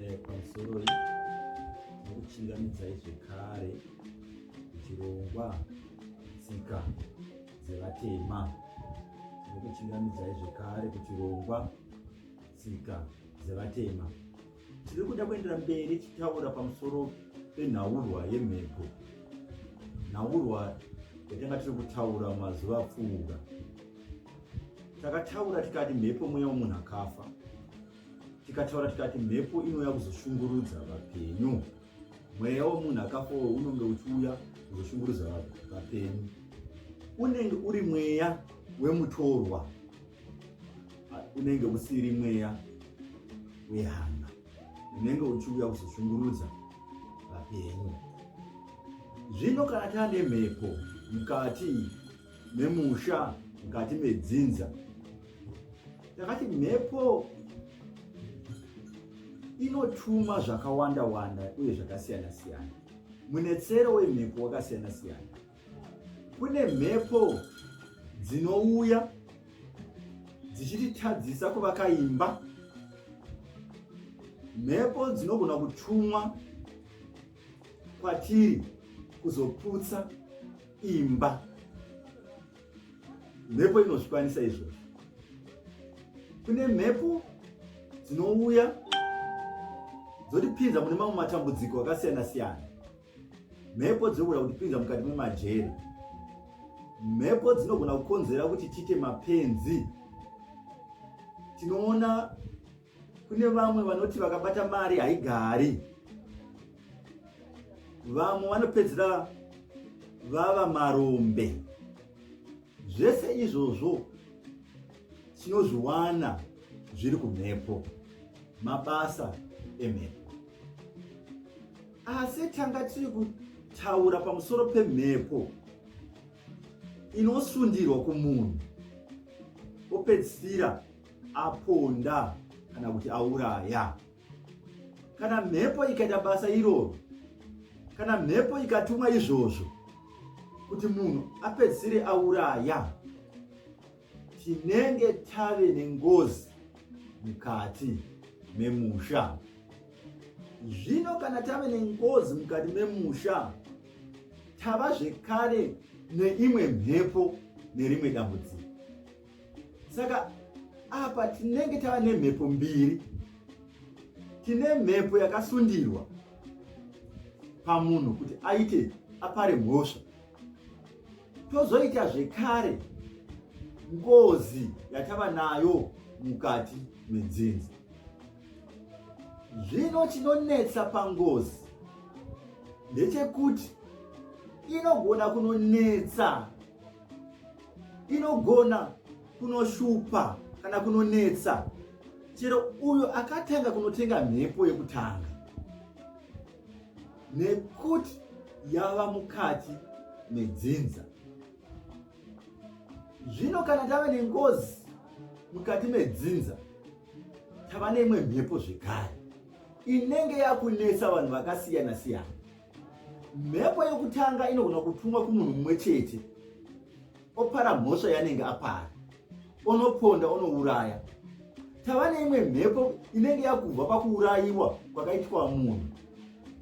pamusoro nokuchingamidza zvekare chirongwa tsika dzevatema. Nokuchingamidza zvekare kuchirongwa tsika dzevatema. Tiri kuda kuendera mberi tichitaura pamusoro penhaurwa yemhepo. Nhaurwa yatanga tiri kutaura mazuva apfuura. Takataura tikati mhepo mweya womunhu akafa. Tikataura tikati mhepo inouya kuzoshungurudza vapenyu. Mweya womunhu akafa unenge uchiuya kuzoshungurudza vapenyu. Unenge uri mweya wemutorwa, unenge usiri mweya wehana. Unenge uchiuya kuzoshungurudza vapenyu. Zvino kana taane mhepo mukati memusha, mukati medzinza, takati mhepo inotuma zvakawanda-wanda uye zvakasiyana-siyana. Munetsero wemhepo wakasiyana-siyana. Kune mhepo dzinouya dzichititadzisa kuvakaimba. Mhepo dzinogona kutumwa kwatiri kuzoputsa imba. Mhepo inozvikwanisa izvozvo. Kune mhepo dzinouya dzotipinza mune mamwe matambudziko akasiyana-siyana. Mhepo dzinogona kutipinza mukati memajeri. Mhepo dzinogona kukonzera kuti tiite mapenzi. Tinoona kune vamwe vanoti vakabata mari haigari. Vamwe vanopedzera vava marombe. Zvese izvozvo tinozviwana zviri kumhepo, mabasa emhepo. Asi tanga tiri kutaura pamusoro pemhepo inosundirwa kumunhu opedzisira aponda kana kuti auraya. Kana mhepo ikaita basa iroro, kana mhepo ikatumwa izvozvo kuti munhu apedzisire auraya, tinenge tave nengozi mukati memusha. Zvino kana tave nengozi mukati memusha, tava zvekare neimwe mhepo nerimwe dambudziko. Saka apa tinenge tava nemhepo mbiri. Tine mhepo yakasundirwa pamunhu kuti aite apare mhosva. Tozoita zvekare ngozi yatava nayo mukati medzinza. Zvino chinonetsa pangozi ndechekuti inogona kunonetsa, inogona kunoshupa kana kunonetsa chero uyo akatanga kunotenga mhepo yekutanga, nekuti yava mukati medzinza. Zvino kana tava nengozi mukati medzinza, tava neimwe mhepo zvekare inenge yakunetsa vanhu vakasiyana-siyana. Mhepo yekutanga inogona kutumwa kumunhu mumwe chete, opara mhosva yanenge apara, onoponda, onouraya. Tava neimwe mhepo inenge yakubva pakuurayiwa kwakaitwa munhu.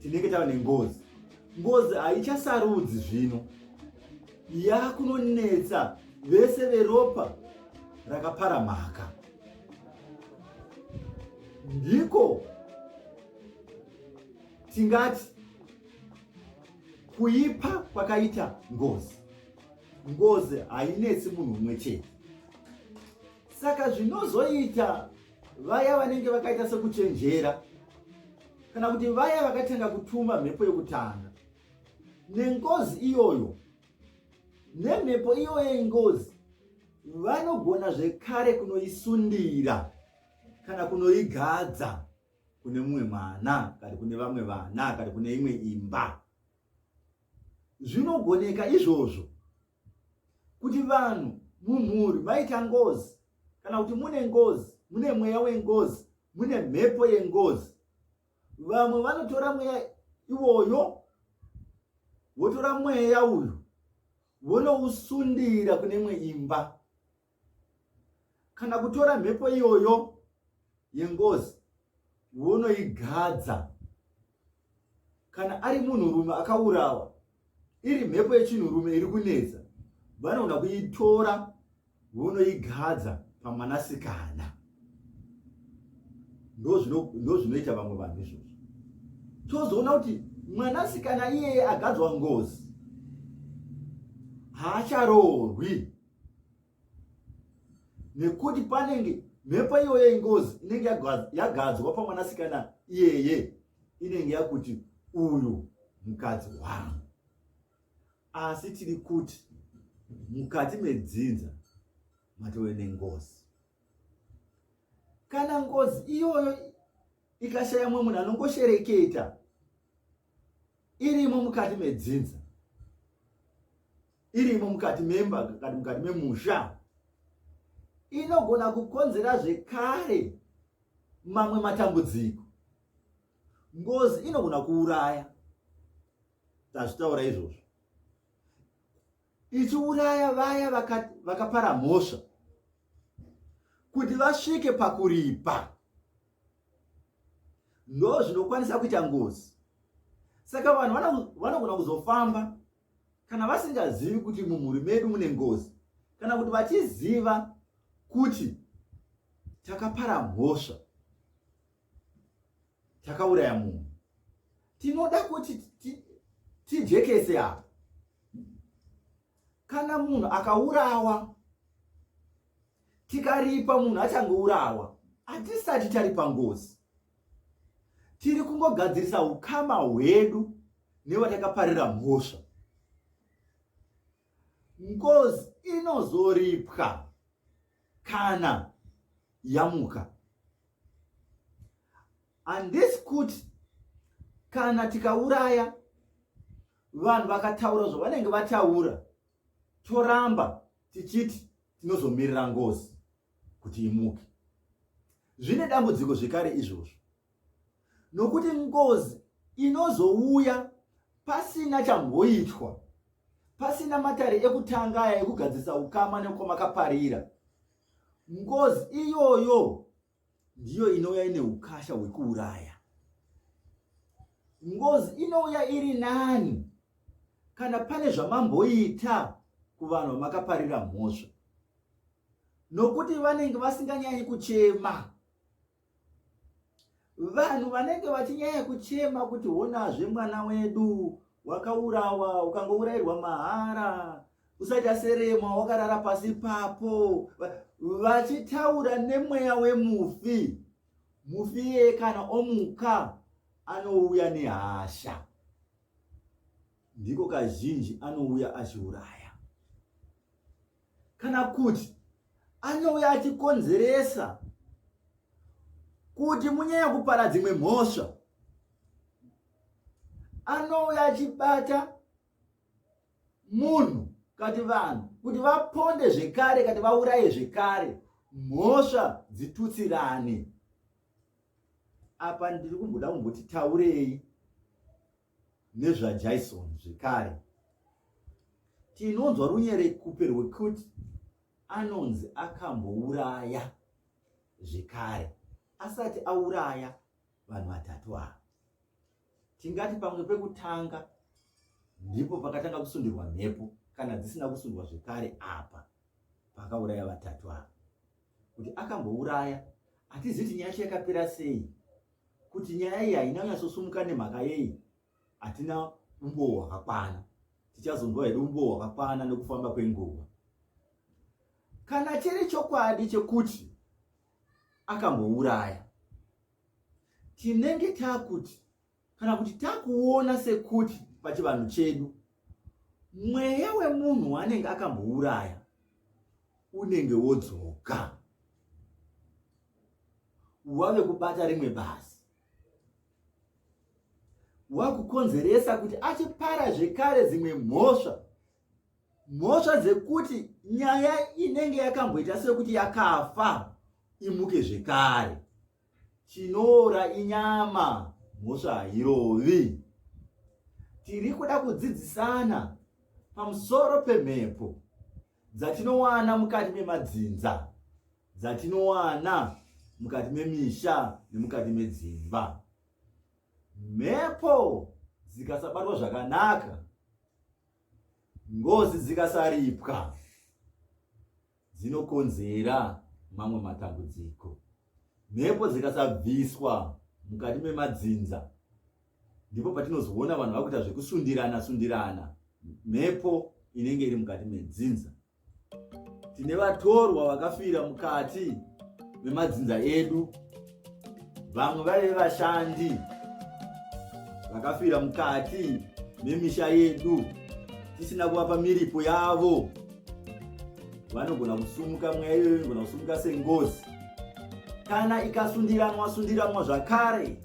Tinenge tava nengozi. Ngozi haichasarudzi zvino, yakunonetsa vese veropa rakaparamhaka. Ndiko tingati kuipa kwakaita ngozi. Ngozi hainetsi munhu mumwe chete. Saka zvinozoita vaya vanenge vakaita sekuchenjera, kana kuti vaya vakatanga kutuma mhepo yekutanga, nengozi iyoyo, nemhepo iyoyo yengozi, vanogona zvekare kunoisundira kana kunoigadza kune mumwe mwana, kana kune vamwe vana, kana kune imwe imba. Zvinogoneka izvozvo kuti vanhu mumhuri vaita ngozi, kana kuti mune ngozi, mune mweya wengozi, mune mhepo yengozi, vamwe vanotora mweya iwoyo, votora mweya uyu vonousundira kune imwe imba, kana kutora mhepo iyoyo yengozi vonoigadza. Kana ari munhurume akaurawa, iri mhepo yechinhurume iri kunetsa, vanogona kuitora vonoigadza pamwanasikana. Ndozvinoita vamwe vanhu izvozvo. Tozoona kuti mwanasikana iyeye agadzwa Ngozi haacharoorwi, nekuti panenge mhepo iyoyo yengozi inenge yagadzwa pamwanasikana iyeye, inenge yakuti uyu mukadzi wangu. Asi tiri kuti mukati medzinza matove nengozi. Kana ngozi iyoyo ikashaya mumwe munhu anongoshereketa irimo mukati medzinza, irimo mukati memba, mukati memusha, inogona kukonzera zvekare mamwe matambudziko. Ngozi inogona kuuraya, tazvitaura izvozvo, ichiuraya vaya vakapara mhosva kuti vasvike pakuripa. Ndo zvinokwanisa kuita ngozi. Saka vanhu vanogona kuzofamba kana vasingazivi kuti mumhuri medu mune ngozi, kana kuti vachiziva kuti takapara mhosva, takauraya munhu. Tinoda kuti tijekese apa. Kana munhu akaurawa, tikaripa munhu achangourawa, hatisati taripa ngozi. Tiri kungogadzirisa ukama hwedu nevatakaparira mhosva. Ngozi inozoripwa kana yamuka. Handisi kuti kana tikauraya, vanhu vakataura zvavanenge vataura, toramba tichiti tinozomirira ngozi kuti imuke. Zvine dambudziko zvekare izvozvo, nokuti ngozi inozouya pasina chamboitwa, pasina matare ekutanga ekugadzisa ukama nekwamakaparira. Ngozi iyoyo ndiyo inouya ine ukasha hwekuuraya. Ngozi inouya iri nani kana pane zvamamboita kuvanhu vamakaparira mhosva, nokuti vanenge vasinganyanyi kuchema. Vanhu vanenge vachinyanya kuchema kuti honazve mwana wedu wakaurawa, ukangourayirwa mahara, usaita seremwa wakarara pasi papo, vachitaura nemweya wemufi. Mufi iye kana omuka anouya nehasha, ndiko kazhinji anouya achiuraya. Kana kuti anouya achikonzeresa kuti munyanya kupara dzimwe mhosva, anouya achibata munhu kati vanhu kuti vaponde zvekare, kati vauraye zvekare, mhosva dzitutsirane. Apa ndiri kumboda kumboti taurei nezvaJason zvekare. Tinonzwa runyerekupe rwekuti anonzi akambouraya zvekare asati auraya vanhu vatatu ava. Tingati pamwe pekutanga ndipo pakatanga kusundirwa mhepo, kana dzisina kusundwa zvekare apa pakauraya vatatu ava. Kuti akambouraya, hatizivi kuti nyaya yakapera sei, kuti nyaya iyi haina kunyatsosumuka nemhaka yei, hatina umbowo hwakakwana. Tichazonzwa hedu umbowo hwakakwana nekufamba kwenguva. Kana chiri chokwadi chekuti akambouraya, tinenge takuti kana kuti takuona sekuti pachivanhu chedu mweya wemunhu wanenge akambouraya unenge wodzoka, wave kubata rimwe basi, wakukonzeresa kuti achipara zvekare dzimwe mhosva, mhosva dzekuti nyaya inenge yakamboita sekuti yakafa imuke zvekare. Chinoora inyama, mhosva hairovi. Tiri kuda kudzidzisana pamusoro pemhepo dzatinowana mukati memadzinza, dzatinowana mukati memisha nemukati medzimba. Mhepo dzikasabatwa zvakanaka, ngozi dzikasaripwa, dzinokonzera mamwe matambudziko. Mhepo dzikasabviswa mukati memadzinza, ndipo patinozoona vanhu vakuita zvekusundirana mhepo inenge iri mukati medzinza. Tine vatorwa vakafira mukati memadzinza edu, vamwe vaive vashandi vakafira mukati memisha yedu tisina kuvapa miripo yavo. Vanogona kusumuka, mweya iyoyo inogona kusumuka sengozi kana ikasundiranwa zvakare,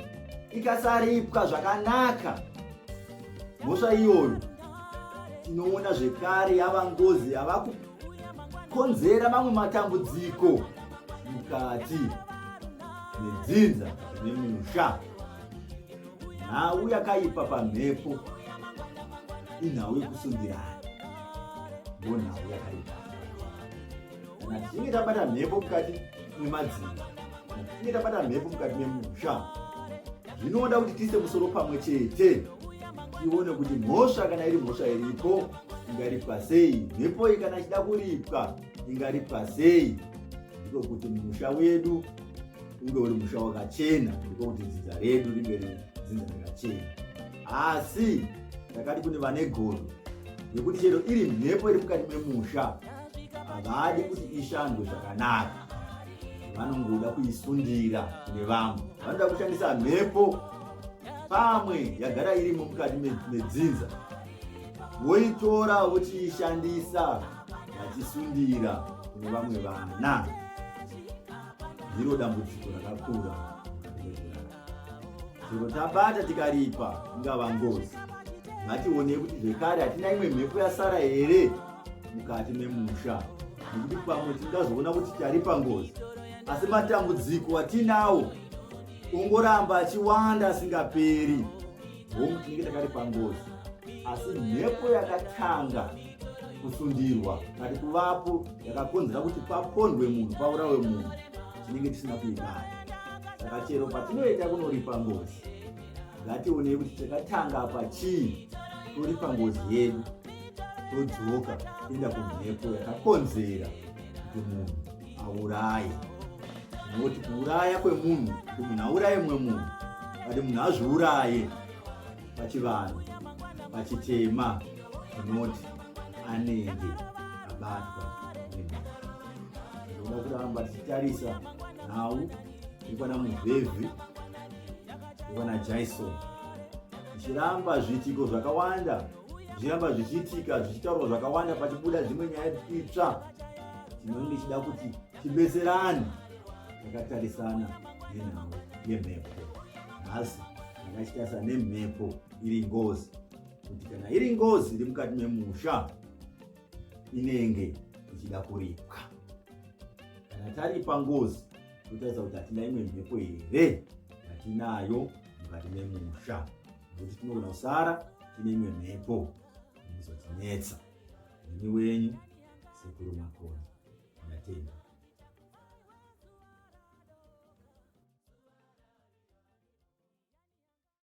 ikasaripwa zvakanaka. Mhosva iyoyo tinoona zvekare yava ngozi, yava kukonzera mamwe matambudziko mukati medzinza nemusha. Nhau yakaipa pamhepo inhau yekusundirana, ndiyo nhau yakaipa. Kana tichinge tabata mhepo mukati memadzinza, kana tichinge tabata mhepo mukati memusha, zvinoda kuti tiise musoro pamwe chete, tione kuti mhosva kana iri mhosva iripo ingaripwa sei, mhepo iyi kana ichida kuripwa ingaripwa sei, ndiko kuti musha wedu unge uri musha wakachena, ndiko kuti dzinza redu ringe riri dzinza rakachena. Asi takati kune vane godo yekuti chero iri mhepo iri mukati memusha havadi kuti ishandwe zvakanaka, vanongoda kuisundira kune vamwe. Vanoda kushandisa mhepo pamwe yagara irimo mukati medzinza, voitora vochiishandisa vachisundira kune vamwe vana. Ndiro dambudziko rakakura. Chero tabata tikaripa ingava ngozi, ngationei kuti zvekare hatina imwe mhepo yasara here mukati memusha, nekuti pamwe tingazoona kuti taripa ngozi asi matambudziko atinawo ongoramba achiwanda asingaperi. Hongu tinenge takaripa ngozi, asi mhepo yakatanga kusundirwa kati kuvapo yakakonzera kuti papondwe munhu, paurawe munhu, tinenge tisina kuibata. Saka chero patinoita kunoripa ngozi, ngationei kuti takatanga apa chii, toripa ngozi yedu, todzoka toenda kumhepo yakakonzera kuti munhu auraye. Tinoti kuuraya kwemunhu kuti munhu auraye mumwe munhu, kati munhu azviuraye pachivanhu, pachitema, tinoti anenge abatwa nemhosva. Tinoda kuramba tichitarisa nhau ikwana muvhevhi, ikwana Jason, tichiramba zviitiko zvakawanda zviramba zvichiitika, zvichitaurwa zvakawanda, pachibuda dzimwe nyaya itsva. Tinenge tichida kuti tibetserane takatarisana nenhau yemhepo. Nhasi takachitarisana nemhepo iri ngozi, kuti kana iri ngozi iri mukati memusha inenge ichida kuripwa. Kana taripa ngozi, totaridza kuti hatina imwe mhepo here yatinayo mukati memusha, nokuti tinogona kusara tine imwe mhepo inozotinetsa. Ini wenyu Sekuru Makoni. Ndatenda.